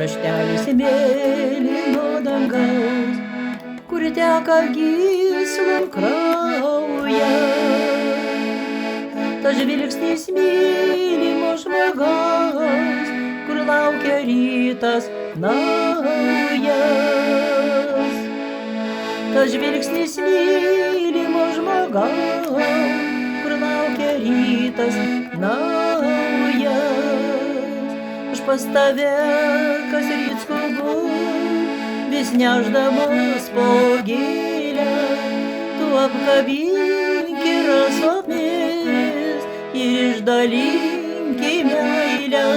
kraštelis mėlyno dangaus, kur teka gyslų kraujas. Tas žvilgsnis mylimo žmogaus, kur laukia rytas naujas. Tas žvilgsnis mylimo žmogaus, kur laukia rytas naujas. Aš pas tave kas ryt skubu, vis nešdamas po gėlę, tu apkabink ir asopės ir išdalinki meilę.